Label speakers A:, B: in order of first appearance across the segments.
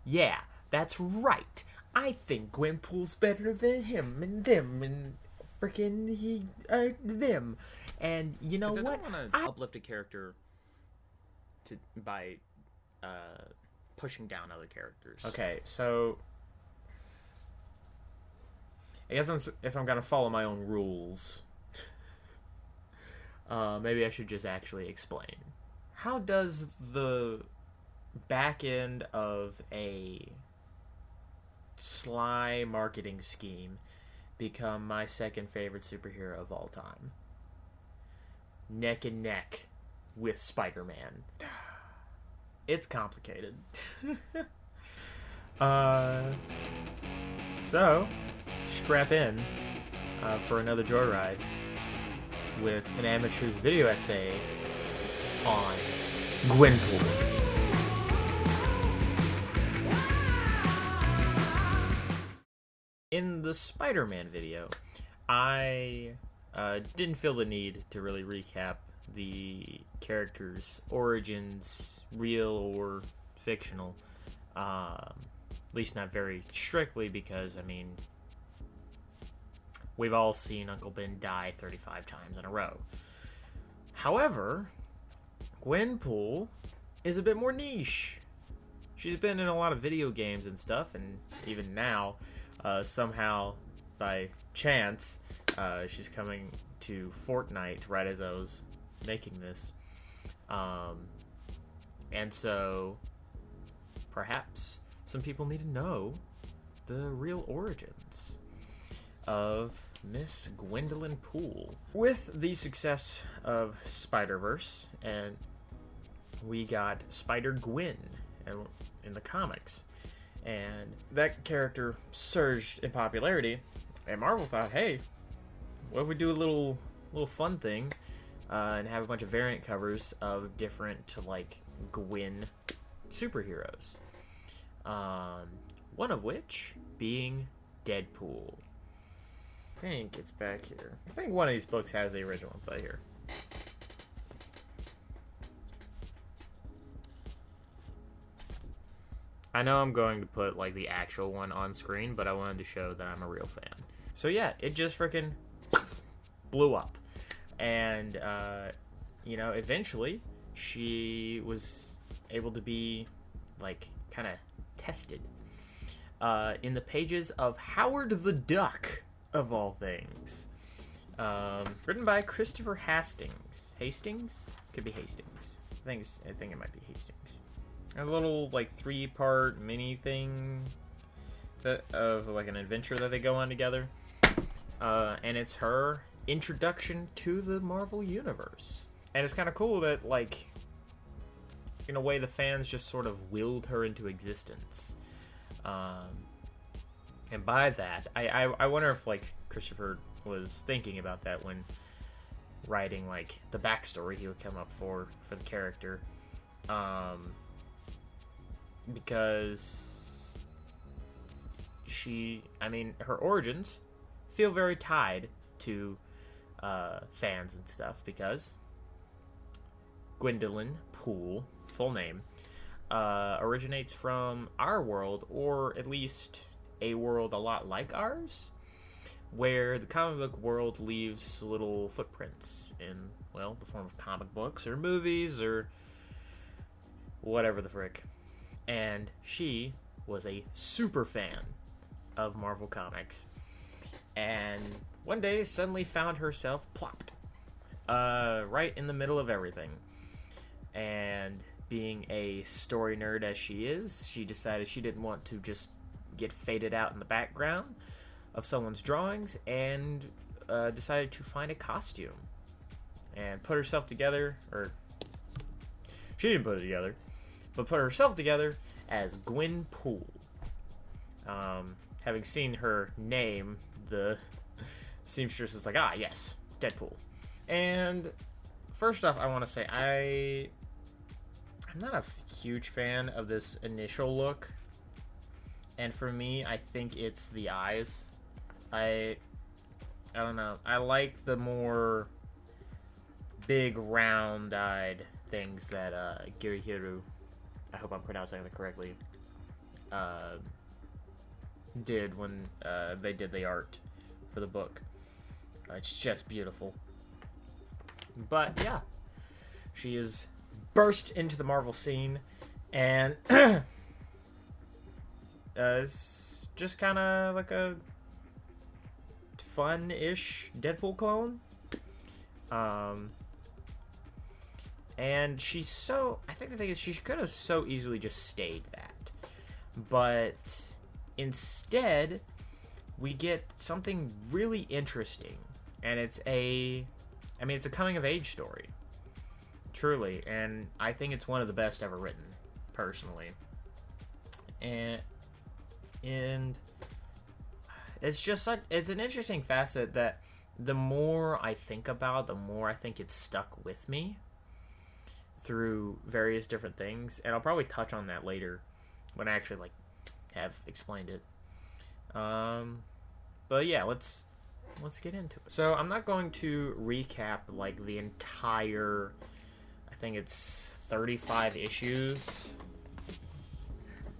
A: Yeah, that's right. I think Gwenpool's better than him and them and freaking them. And you know
B: Because I
A: what?
B: don't want to
A: I
B: uplift a character by pushing down other characters.
A: Okay, so I guess if I'm gonna follow my own rules, maybe I should just actually explain. How does the back end of a sly marketing scheme become my second favorite superhero of all time? Neck and neck with Spider-Man. It's complicated. uh, so strap in for another joyride with an amateur's video essay on Gwenpool. In the Spider-Man video, I didn't feel the need to really recap the character's origins, real or fictional. At least not very strictly, because, I mean, we've all seen Uncle Ben die 35 times in a row. However, Gwenpool is a bit more niche. She's been in a lot of video games and stuff, and even now, somehow, by chance, she's coming to Fortnite right as I was making this. And so, perhaps some people need to know the real origins of Miss Gwendolyn Poole. With the success of Spider-Verse, and we got Spider-Gwen in the comics, and that character surged in popularity, and Marvel thought, hey, what if we do a little fun thing and have a bunch of variant covers of different, like, Gwen superheroes. One of which being Deadpool. I think it's back here. I think one of these books has the original, but here. I know I'm going to put, like, the actual one on screen, but I wanted to show that I'm a real fan. So yeah, it just freaking blew up. And, eventually she was able to be, like, kind of tested in the pages of Howard the Duck, of all things. Written by Christopher Hastings. Hastings? Could be Hastings. I think it might be Hastings. A little, like, 3-part mini thing of, like, an adventure that they go on together. And it's her introduction to the Marvel Universe. And it's kind of cool that, like, in a way, the fans just sort of willed her into existence. And by that, I wonder if, like, Christopher was thinking about that when writing, like, the backstory he would come up for the character. Because her origins feel very tied to fans and stuff, because Gwendolyn Poole, full name, originates from our world, or at least a world a lot like ours, where the comic book world leaves little footprints in, well, the form of comic books or movies or whatever the frick. And she was a super fan of Marvel Comics, and one day suddenly found herself plopped right in the middle of everything. And being a story nerd as she is, she decided she didn't want to just get faded out in the background of someone's drawings, and decided to find a costume and put herself together, or she didn't put it together, but put herself together as Gwenpool. Having seen her name, the seamstress was like, ah, yes, Deadpool. And first off, I want to say I'm not a huge fan of this initial look. And for me, I think it's the eyes. I don't know. I like the more big, round-eyed things that Girihiru, I hope I'm pronouncing that correctly, did when they did the art for the book. It's just beautiful. But yeah, she is burst into the Marvel scene, and it's just kind of like a fun-ish Deadpool clone. And she's so... I think the thing is, she could have so easily just stayed that. But instead, we get something really interesting. And it's a... I mean, it's a coming-of-age story. Truly. And I think it's one of the best ever written, personally. And it's just such... It's an interesting facet that the more I think about, the more I think it's stuck with me through various different things, and I'll probably touch on that later when I actually have explained it. But yeah, let's get into it. So I'm not going to recap the entire, I think it's 35 issues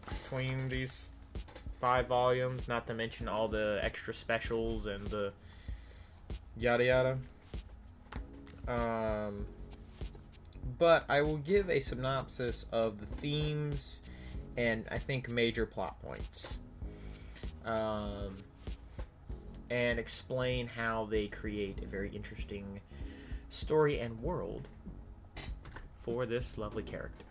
A: between these 5 volumes, not to mention all the extra specials and the yada yada. But I will give a synopsis of the themes and I think major plot points. And explain how they create a very interesting story and world for this lovely character.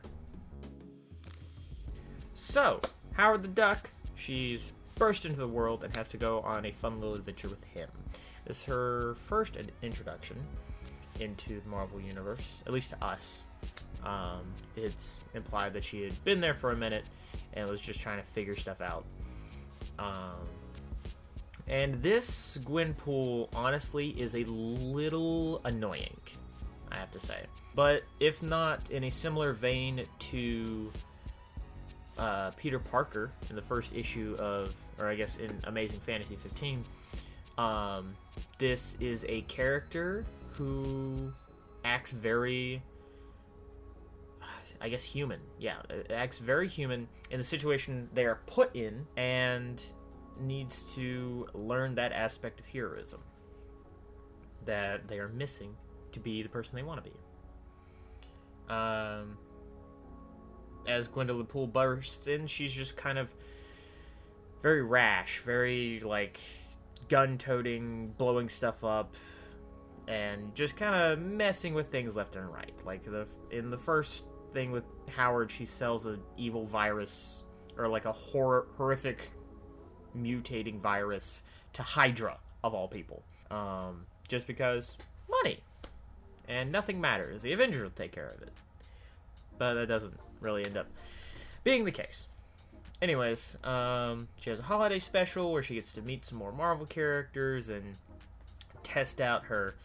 A: So, Howard the Duck, she's burst into the world and has to go on a fun little adventure with him. This is her first introduction into the Marvel Universe, at least to us. It's implied that she had been there for a minute and was just trying to figure stuff out. And this Gwenpool, honestly, is a little annoying, I have to say. But if not in a similar vein to Peter Parker in the first issue of, or I guess in Amazing Fantasy 15, this is a character who acts very, I guess, human. Yeah, acts very human in the situation they are put in, and needs to learn that aspect of heroism that they are missing to be the person they want to be. As Gwendolyn Poole bursts in, she's just kind of very rash, very, gun-toting, blowing stuff up, and just kind of messing with things left and right. In the first thing with Howard, she sells an evil virus, or a horrific mutating virus to Hydra, of all people. Just because money. And nothing matters. The Avengers will take care of it. But that doesn't really end up being the case. Anyways, she has a holiday special where she gets to meet some more Marvel characters and test out her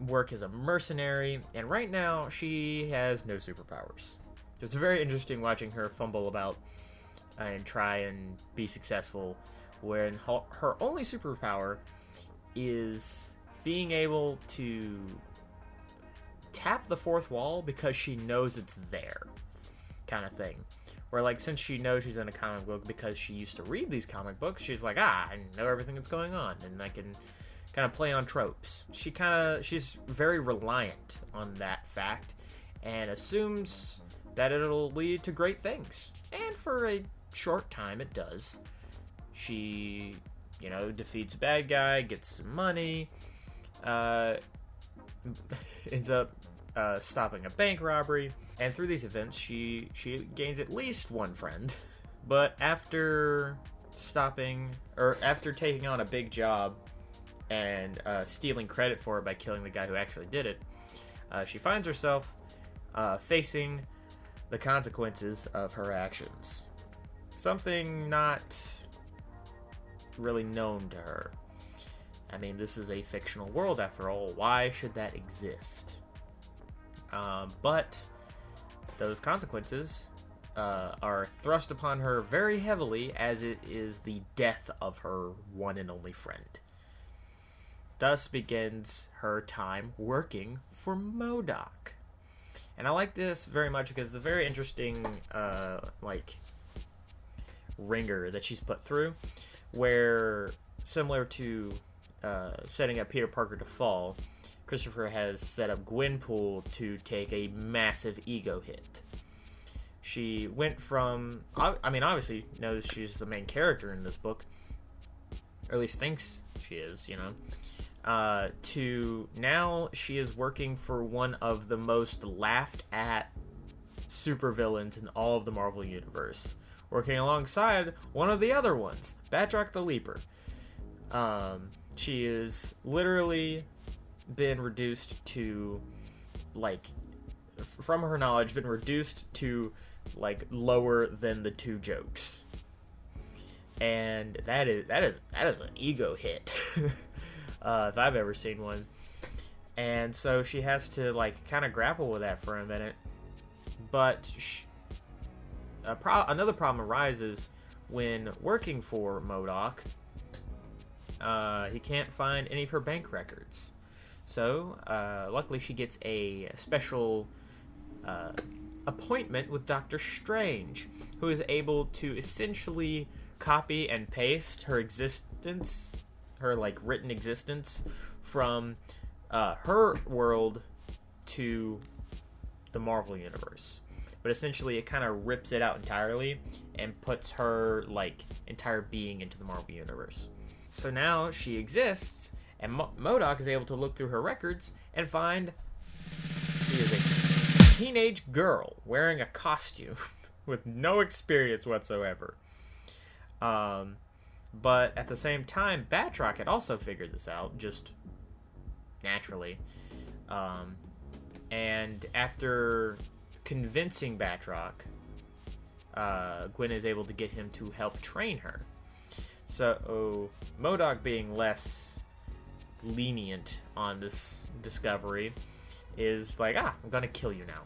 A: work as a mercenary. And right now, she has no superpowers. It's very interesting watching her fumble about and try and be successful, when her only superpower is being able to tap the fourth wall because she knows it's there, kind of thing. Where, since she knows she's in a comic book because she used to read these comic books, she's like, I know everything that's going on, and I can kind of play on tropes. She's very reliant on that fact, and assumes that it'll lead to great things. And for a short time, it does. She, defeats a bad guy, gets some money, ends up stopping a bank robbery, and through these events, she gains at least one friend. But after taking on a big job and stealing credit for it by killing the guy who actually did it, she finds herself facing the consequences of her actions. Something not really known to her. I mean, this is a fictional world after all. Why should that exist? But those consequences are thrust upon her very heavily, as it is the death of her one and only friend. Thus begins her time working for MODOK. And I like this very much because it's a very interesting, like, ringer that she's put through, where, similar to setting up Peter Parker to fall, Christopher has set up Gwenpool to take a massive ego hit. She went from, I mean, obviously knows she's the main character in this book, or at least thinks she is, you know, to now she is working for one of the most laughed at supervillains in all of the Marvel Universe, working alongside one of the other ones, Batroc the Leaper. She is literally been reduced to, like, from her knowledge, been reduced to, like, lower than the 2 jokes. And that is an ego hit. If I've ever seen one. And so she has to, like, kind of grapple with that for a minute. But another problem arises when working for MODOK. He can't find any of her bank records. So, luckily she gets a special appointment with Dr. Strange, who is able to essentially copy and paste her existence, her, like, written existence, from her world to the Marvel Universe. But essentially it kind of rips it out entirely and puts her, like, entire being into the Marvel Universe. So now she exists, and MODOK is able to look through her records and find she is a teenage girl wearing a costume with no experience whatsoever. But at the same time, Batroc had also figured this out, just naturally. And after convincing Batroc, Gwen is able to get him to help train her. So, MODOK, being less lenient on this discovery, is like, I'm gonna kill you now.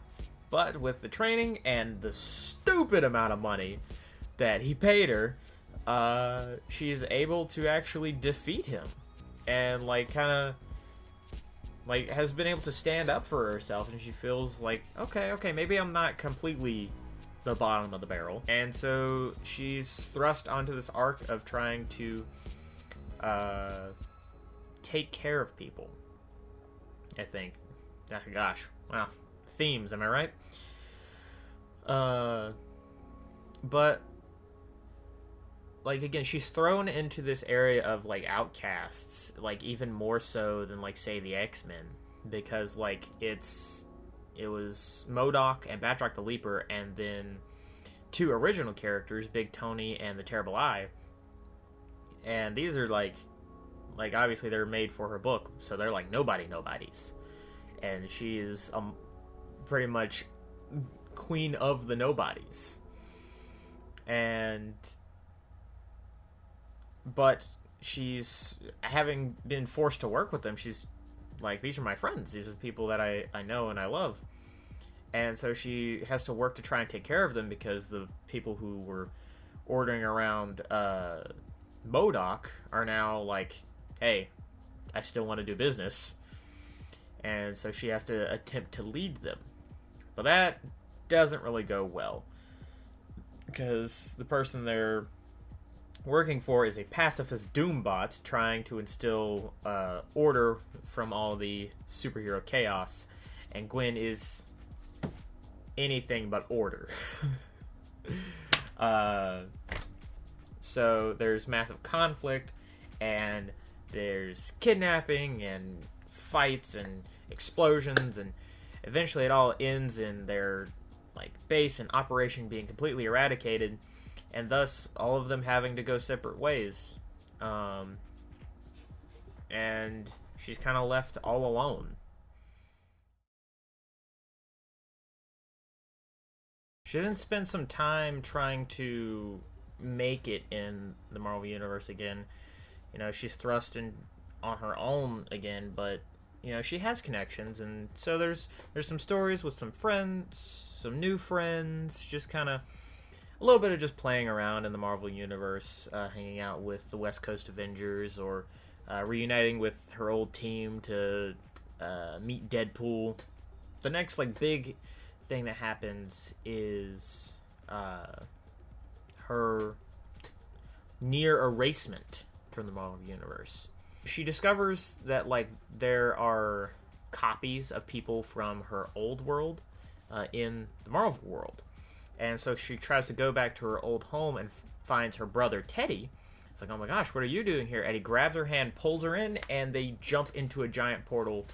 A: But with the training and the stupid amount of money that he paid her, she's able to actually defeat him. And, like, kind of, like, has been able to stand up for herself, and she feels like, okay, maybe I'm not completely the bottom of the barrel. And so she's thrust onto this arc of trying to take care of people, I think. Gosh, wow. Themes, am I right? But, like, again, she's thrown into this area of, like, outcasts, like, even more so than, like, say, the X-Men, because, like, it was MODOK and Batroc the Leaper, and then 2 original characters, Big Tony and the Terrible Eye, and these are, like, obviously they're made for her book, so they're, like, nobodies, and she is, pretty much queen of the nobodies, but she's, having been forced to work with them, she's like, these are my friends. These are the people that I know and I love. And so she has to work to try and take care of them, because the people who were ordering around MODOK are now like, hey, I still want to do business. And so she has to attempt to lead them. But that doesn't really go well, because the person they're working for is a pacifist doombot trying to instill order from all the superhero chaos, and Gwen is anything but order. So there's massive conflict, and there's kidnapping and fights and explosions, and eventually it all ends in their, like, base and operation being completely eradicated, and thus all of them having to go separate ways. And she's kind of left all alone. She didn't spend some time trying to make it in the Marvel Universe again. You know, she's thrust in on her own again, but, you know, she has connections, and so there's some stories with some friends, some new friends, just kind of a little bit of just playing around in the Marvel Universe, hanging out with the West Coast Avengers, or reuniting with her old team to meet Deadpool. The next, like, big thing that happens is her near erasement from the Marvel Universe. She discovers that, like, there are copies of people from her old world in the Marvel world. And so she tries to go back to her old home and finds her brother Teddy. It's like, oh my gosh, what are you doing here? And he grabs her hand, pulls her in, and they jump into a giant portal.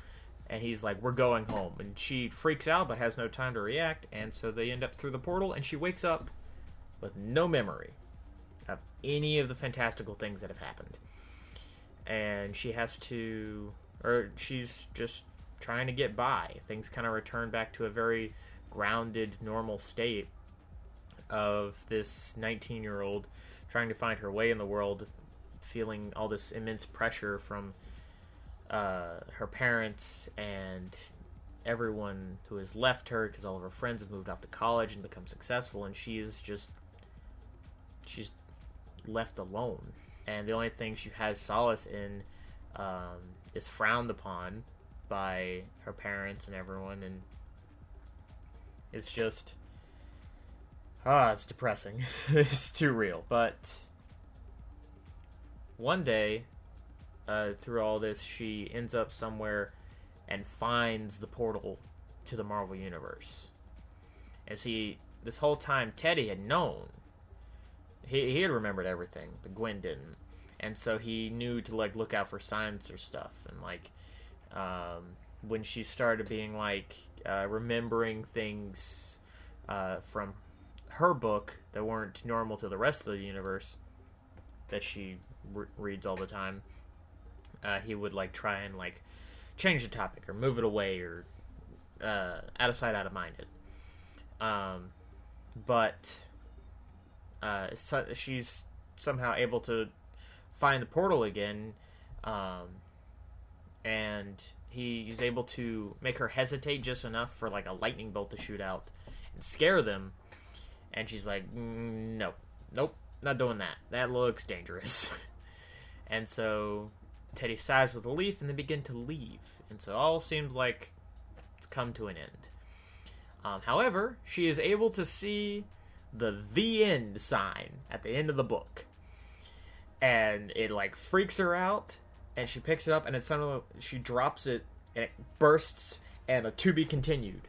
A: And he's like, we're going home. And she freaks out but has no time to react. And so they end up through the portal, and she wakes up with no memory of any of the fantastical things that have happened. And she has to, or she's just trying to get by. Things kind of return back to a very grounded, normal state of this 19-year-old trying to find her way in the world, feeling all this immense pressure from her parents and everyone who has left her, because all of her friends have moved off to college and become successful, and she's left alone. And the only thing she has solace in is frowned upon by her parents and everyone, and it's just it's depressing. It's too real. But one day, through all this, she ends up somewhere and finds the portal to the Marvel Universe. And see, this whole time Teddy had known. He had remembered everything, but Gwen didn't. And so he knew to, like, look out for signs or stuff. And, like, when she started being, like, remembering things from her book that weren't normal to the rest of the universe that she reads all the time, he would, like, try and, like, change the topic or move it away or out of sight, out of mind it. But so she's somehow able to find the portal again, and he's able to make her hesitate just enough for, like, a lightning bolt to shoot out and scare them. And she's like, nope, not doing that. That looks dangerous. And so Teddy sighs with relief, and they begin to leave. And so all seems like it's come to an end. However, she is able to see the end sign at the end of the book. And it, like, freaks her out, and she picks it up, and it's suddenly she drops it, and it bursts, and a to be continued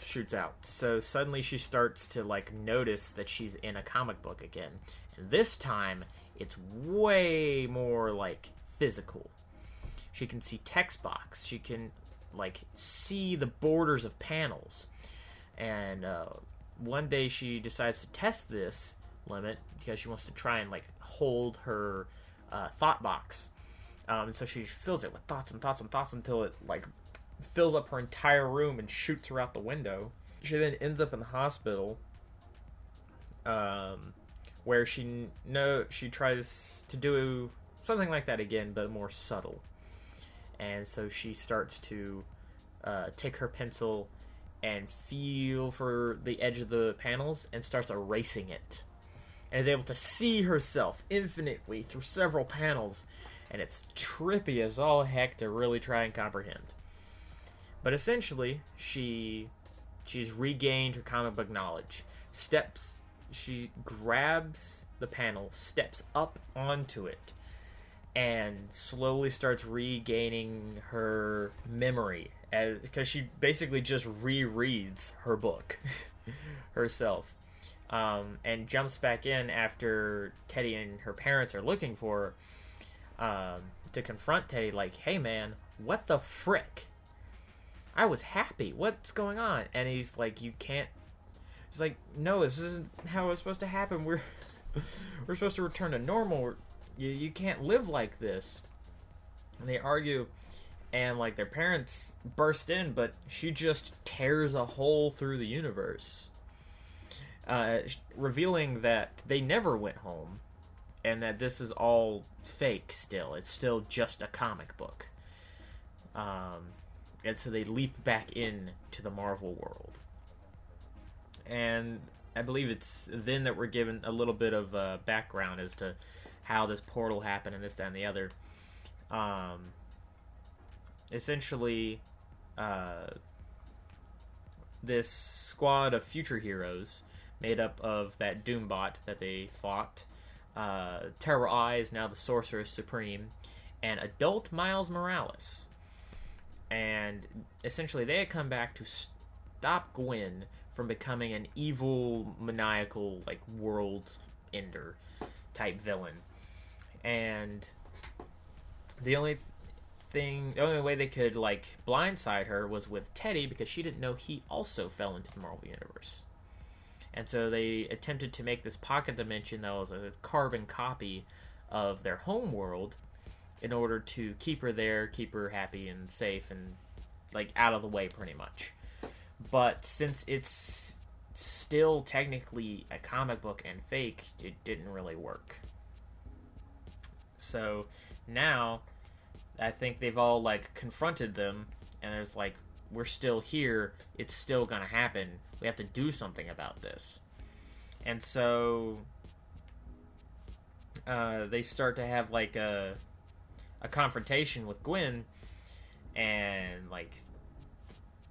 A: shoots out. So suddenly she starts to, like, notice that she's in a comic book again. And this time, it's way more, like, physical. She can see text box. She can, like, see the borders of panels. And one day she decides to test this limit because she wants to try and, like, hold her thought box. So she fills it with thoughts and thoughts and thoughts until it, like, fills up her entire room and shoots her out the window. She then ends up in the hospital, where she tries to do something like that again, but more subtle. And so she starts to take her pencil and feel for the edge of the panels and starts erasing it. And is able to see herself infinitely through several panels. And it's trippy as all heck to really try and comprehend. But essentially, she's regained her comic book knowledge. She grabs the panel, steps up onto it, and slowly starts regaining her memory, because she basically just rereads her book herself, and jumps back in after Teddy and her parents are looking for her, to confront Teddy, like, hey man, what the frick? I was happy. What's going on? And he's like, you can't. He's like, no, this isn't how it's supposed to happen. We're supposed to return to normal. You can't live like this. And they argue, and, like, their parents burst in, but she just tears a hole through the universe, revealing that they never went home, and that this is all fake still. It's still just a comic book. And so they leap back in to the Marvel world. And I believe it's then that we're given a little bit of background as to how this portal happened and this, that, and the other. Essentially, this squad of future heroes made up of that Doombot that they fought, Terra I is now the Sorcerer Supreme, and adult Miles Morales. And essentially they had come back to stop Gwen from becoming an evil, maniacal, like, world ender type villain. And the only way they could, like, blindside her was with Teddy, because she didn't know he also fell into the Marvel Universe. And so they attempted to make this pocket dimension that was a carbon copy of their home world in order to keep her there, keep her happy and safe and, like, out of the way, pretty much. But since it's still technically a comic book and fake, it didn't really work. So now I think they've all, like, confronted them, and it's like, we're still here, it's still gonna happen, we have to do something about this. And so they start to have, like, a confrontation with Gwen, and, like,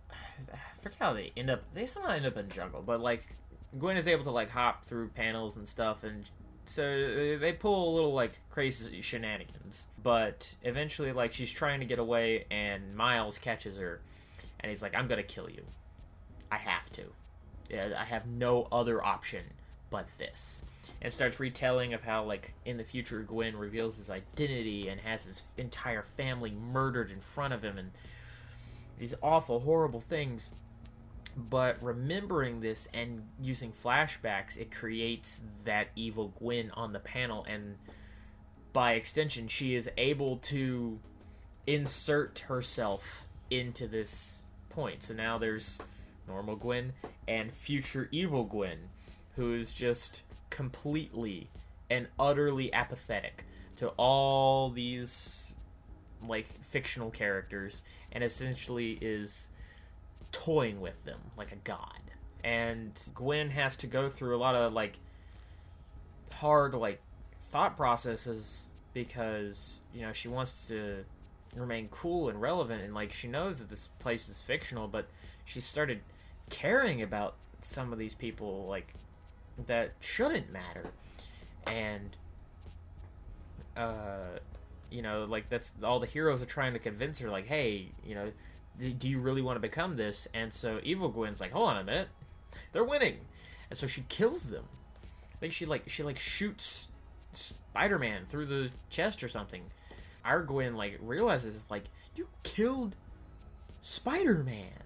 A: I forget how they somehow end up in the jungle, but, like, Gwen is able to, like, hop through panels and stuff, and so they pull a little, like, crazy shenanigans. But eventually, like, she's trying to get away, and Miles catches her, and he's like, I'm gonna kill you. I have to. I have no other option but this. And starts retelling of how, like, in the future, Gwen reveals his identity and has his entire family murdered in front of him, and these awful, horrible things. But remembering this and using flashbacks, it creates that evil Gwen on the panel, and by extension, she is able to insert herself into this point. So now there's normal Gwen and future evil Gwen, who is just completely and utterly apathetic to all these, like, fictional characters, and essentially is toying with them like a god. And Gwen has to go through a lot of, like, hard, like, thought processes, because, you know, she wants to remain cool and relevant, and, like, she knows that this place is fictional, but she started caring about some of these people, like, that shouldn't matter. And you know, like, that's all the heroes are trying to convince her, like, hey, you know, do you really want to become this? And so evil Gwen's like, hold on a minute, they're winning. And so she kills them. I think she shoots Spider-Man through the chest or something. Our Gwen, like, realizes, like, you killed Spider-Man.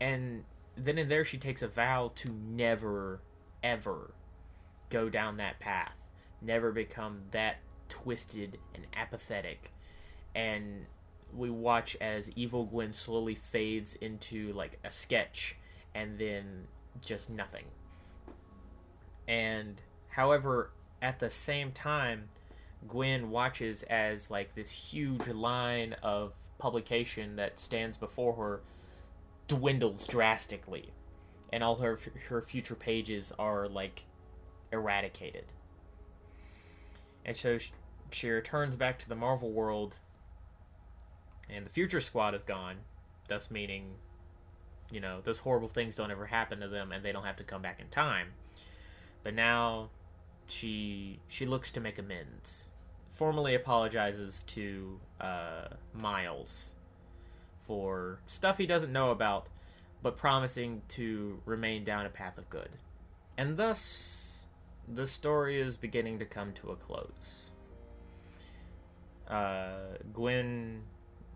A: And then in there she takes a vow to never, ever go down that path. Never become that twisted and apathetic. And we watch as evil Gwen slowly fades into, like, a sketch, and then just nothing. And however, at the same time, Gwen watches as, like, this huge line of publication that stands before her dwindles drastically, and all her future pages are, like, eradicated. And so she returns back to the Marvel world, and the Future Squad is gone, thus meaning, you know, those horrible things don't ever happen to them, and they don't have to come back in time. But now she looks to make amends. Formally apologizes to Miles for stuff he doesn't know about, but promising to remain down a path of good. And thus, the story is beginning to come to a close. Gwen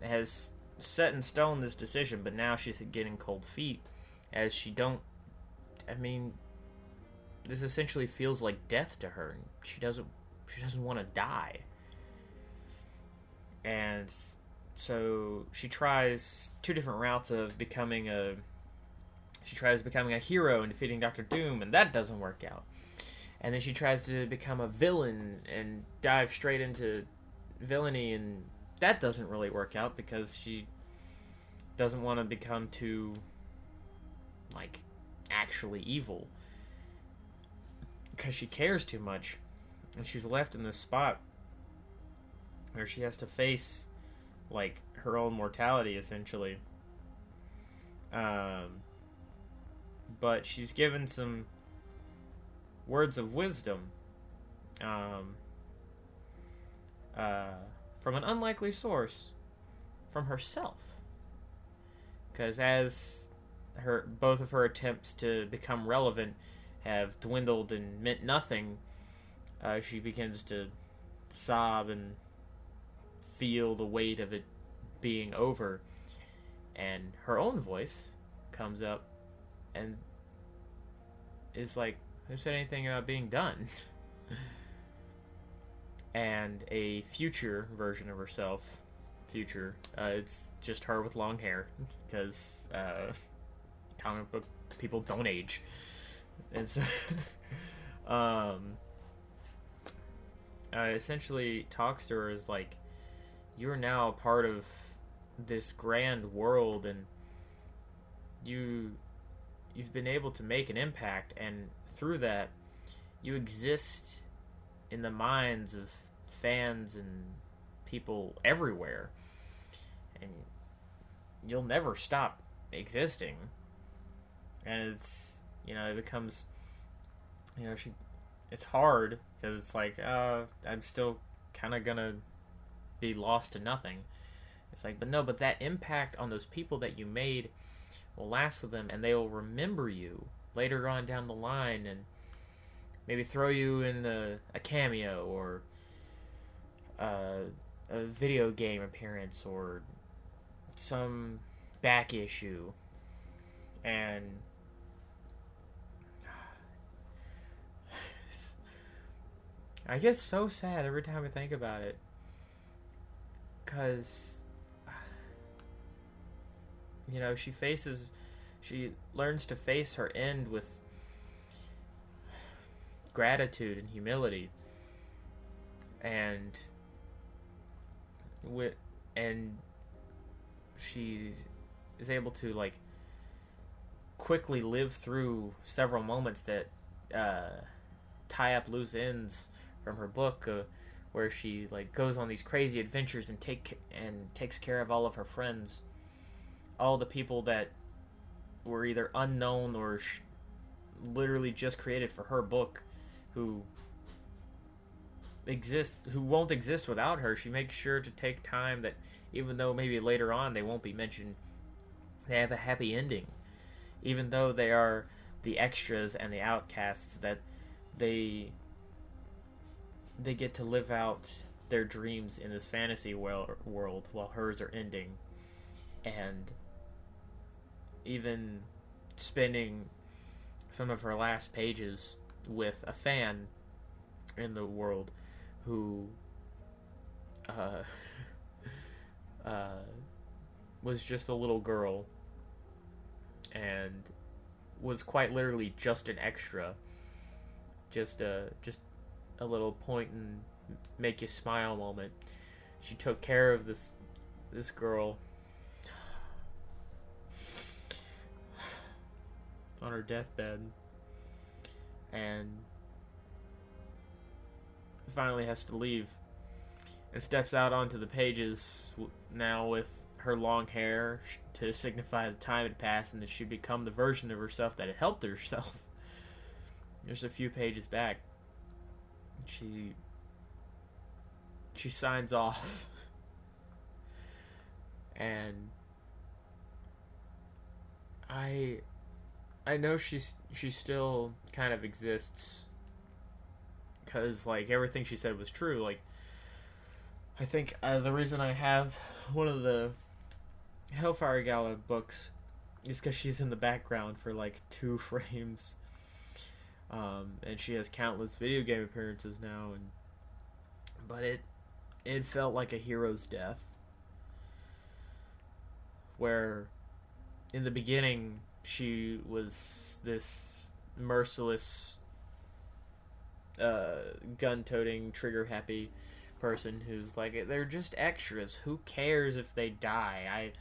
A: has set in stone this decision, but now she's getting cold feet, as this essentially feels like death to her. She doesn't want to die. And so she tries two different routes of becoming a hero and defeating Dr. Doom, and that doesn't work out. And then she tries to become a villain and dive straight into villainy, and that doesn't really work out because she doesn't want to become too, like, actually evil, because she cares too much. And she's left in this spot where she has to face, like, her own mortality, essentially. But she's given some words of wisdom from an unlikely source, from herself. Because as both of her attempts to become relevant have dwindled and meant nothing, she begins to sob and feel the weight of it being over. And her own voice comes up and is like, who said anything about being done? And a future version of herself, it's just her with long hair, because comic book people don't age. And so, essentially talks to her as like, you're now a part of this grand world, and you've been able to make an impact, and through that you exist in the minds of fans and people everywhere, and you'll never stop existing. And it's, it becomes, it's hard, because it's like, I'm still kind of gonna be lost to nothing. It's like, but that impact on those people that you made will last with them, and they will remember you later on down the line, and maybe throw you in a cameo, or a video game appearance, or some back issue. And I get so sad every time I think about it, because she learns to face her end with gratitude and humility, and she is able to like quickly live through several moments that tie up loose ends from her book, where she like goes on these crazy adventures and takes care of all of her friends, all the people that were either unknown or literally just created for her book, who won't exist without her. She makes sure to take time that, even though maybe later on they won't be mentioned, they have a happy ending. Even though they are the extras and the outcasts, that they get to live out their dreams in this fantasy world while hers are ending. And even spending some of her last pages with a fan in the world who was just a little girl and was quite literally just an extra, just a little point and make you smile moment. She took care of this girl on her deathbed, and finally has to leave, and steps out onto the pages now with her long hair to signify the time had passed, and that she'd become the version of herself that had helped herself. There's a few pages back, she signs off, and I know she still kind of exists, because like everything she said was true. Like, I think the reason I have one of the Hellfire Gala books is because she's in the background for like 2 frames, and she has countless video game appearances now, but it felt like a hero's death, where in the beginning she was this merciless, gun-toting, trigger-happy person who's like, they're just extras. Who cares if they die?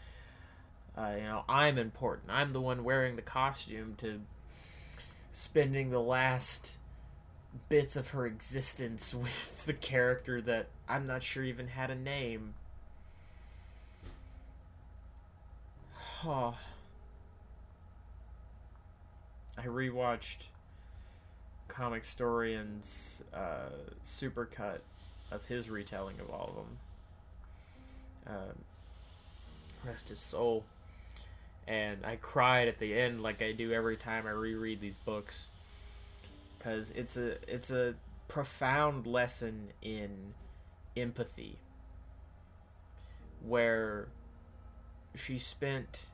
A: I'm important. I'm the one wearing the costume, to spending the last bits of her existence with the character that I'm not sure even had a name. Oh. I rewatched Comic Storian's supercut of his retelling of all of them. Rest his soul. And I cried at the end like I do every time I reread these books, because it's a profound lesson in empathy, where she spent,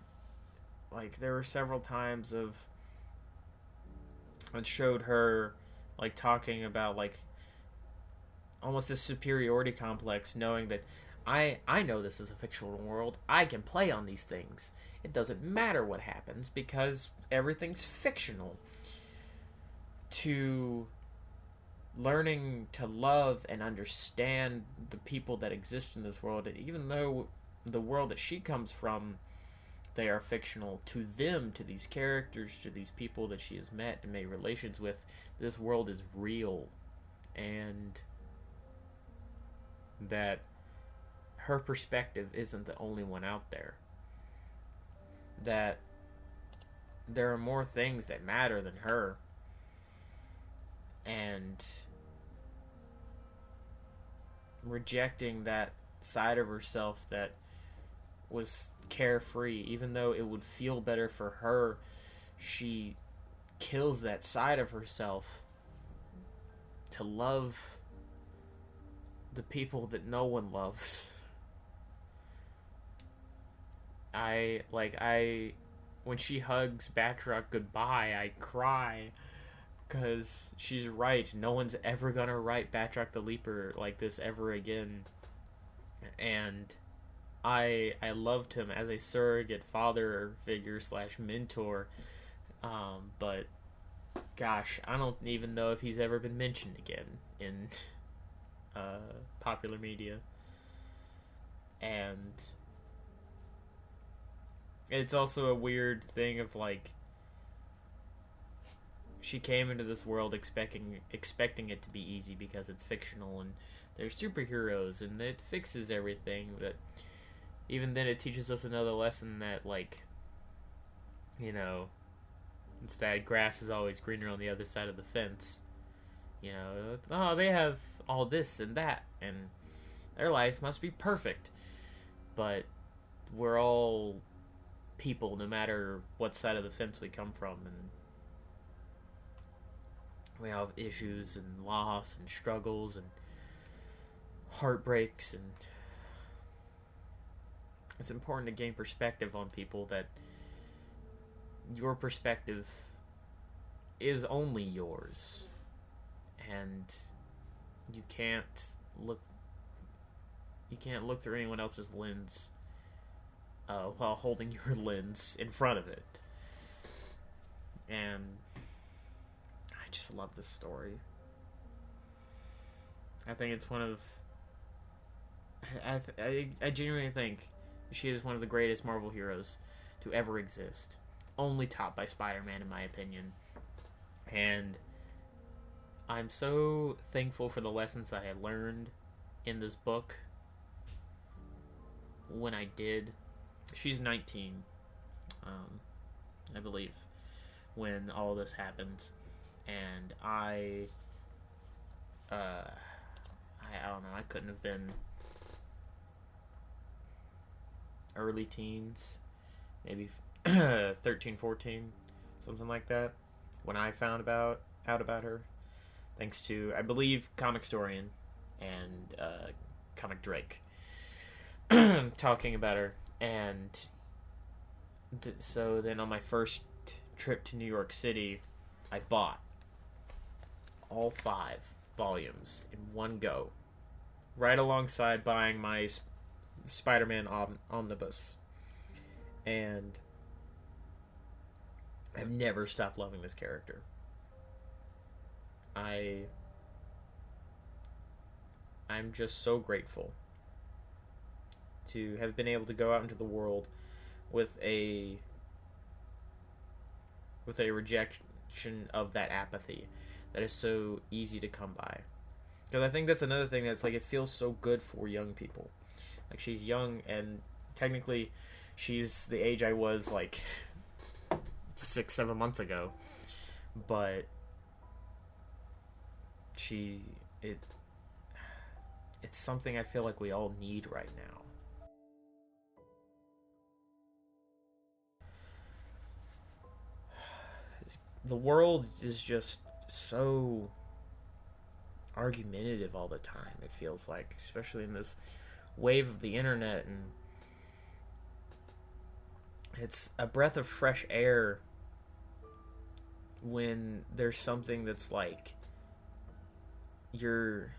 A: like, there were several times of it showed her like talking about like almost this superiority complex, knowing that I know this is a fictional world. I can play on these things. It doesn't matter what happens because everything's fictional. To learning to love and understand the people that exist in this world, and even though the world that she comes from, they are fictional, to them, to these characters, to these people that she has met and made relations with, this world is real. And that her perspective isn't the only one out there. That there are more things that matter than her. And rejecting that side of herself that was carefree, even though it would feel better for her, she kills that side of herself to love the people that no one loves. When she hugs Batroc goodbye, I cry, because she's right. No one's ever gonna write Batroc the Leaper like this ever again. And I loved him as a surrogate father figure / mentor, but gosh, I don't even know if he's ever been mentioned again in popular media. And it's also a weird thing of like, she came into this world expecting it to be easy because it's fictional and they're superheroes and it fixes everything, but even then it teaches us another lesson that, like, you know, it's that grass is always greener on the other side of the fence. You know, oh, they have all this and that and their life must be perfect, but we're all people no matter what side of the fence we come from, and we have issues and loss and struggles and heartbreaks, and it's important to gain perspective on people, that your perspective is only yours, and you can't look through anyone else's lens while holding your lens in front of it. And I just love this story. I think it's one of... I genuinely think she is one of the greatest Marvel heroes to ever exist. Only topped by Spider-Man, in my opinion. And I'm so thankful for the lessons that I learned in this book when I did. She's 19, I believe, when all this happens. And I don't know, I couldn't have been early teens, maybe 13, 14, something like that, when I found out about her, thanks to, I believe, Comic Storian and Comic Drake talking about her. And so then on my first trip to New York City, I bought all 5 volumes in one go, right alongside buying my Spider-Man omnibus. And I've never stopped loving this character. I'm just so grateful to have been able to go out into the world with a rejection of that apathy that is so easy to come by. Because I think that's another thing that's like, it feels so good for young people. Like, she's young, and technically she's the age I was like 6-7 months ago, but she it it's something I feel like we all need right now. The world is just so argumentative all the time, it feels like, especially in this wave of the internet, and it's a breath of fresh air when there's something that's like your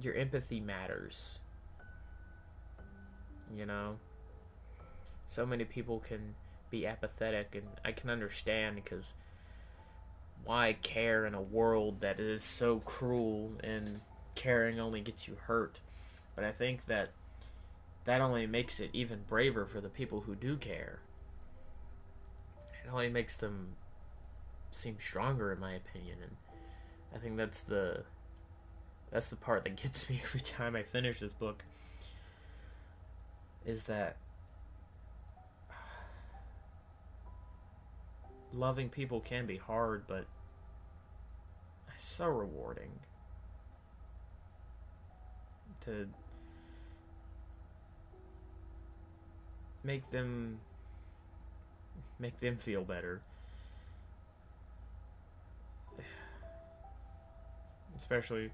A: empathy matters. You know, so many people can be apathetic, and I can understand, because why care in a world that is so cruel, and caring only gets you hurt? But I think that only makes it even braver for the people who do care. It only makes them seem stronger, in my opinion, and I think that's the part that gets me every time I finish this book, is that loving people can be hard, but it's so rewarding to make them feel better. Especially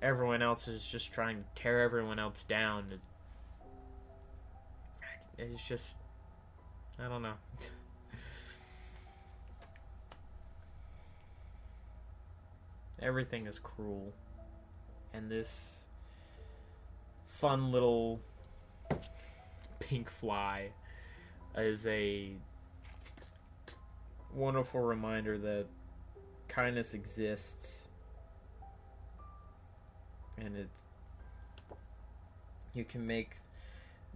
A: everyone else is just trying to tear everyone else down. It's just, I don't know. Everything is cruel, and this fun little pink fly is a wonderful reminder that kindness exists, and you can make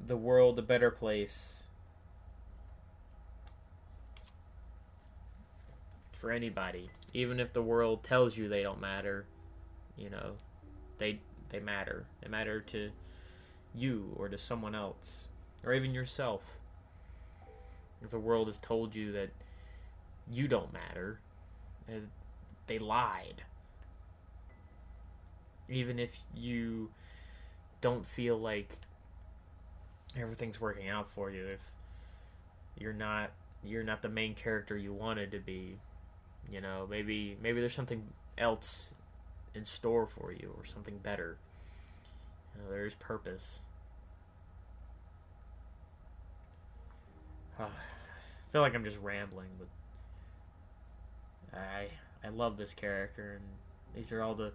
A: the world a better place for anybody, even if the world tells you they don't matter. You know, they matter. They matter to you, or to someone else, or even yourself. If the world has told you that you don't matter, they lied. Even if you don't feel like everything's working out for you, if you're not the main character you wanted to be, you know, maybe there's something else in store for you, or something better. You know, there's purpose. I feel like I'm just rambling, but I love this character, and these are all the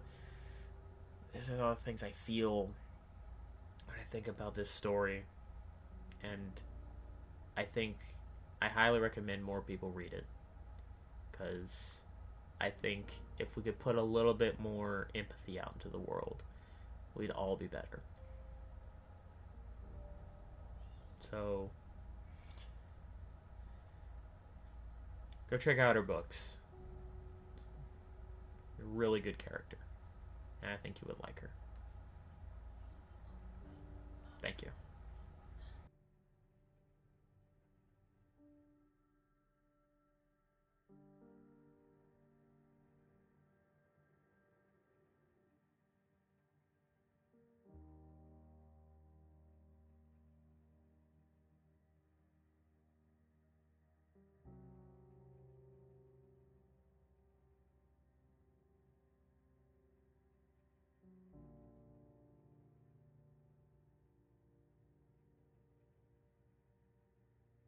A: things I feel when I think about this story, and I think I highly recommend more people read it, because I think if we could put a little bit more empathy out into the world, we'd all be better. So go check out her books. A really good character, and I think you would like her. Thank you.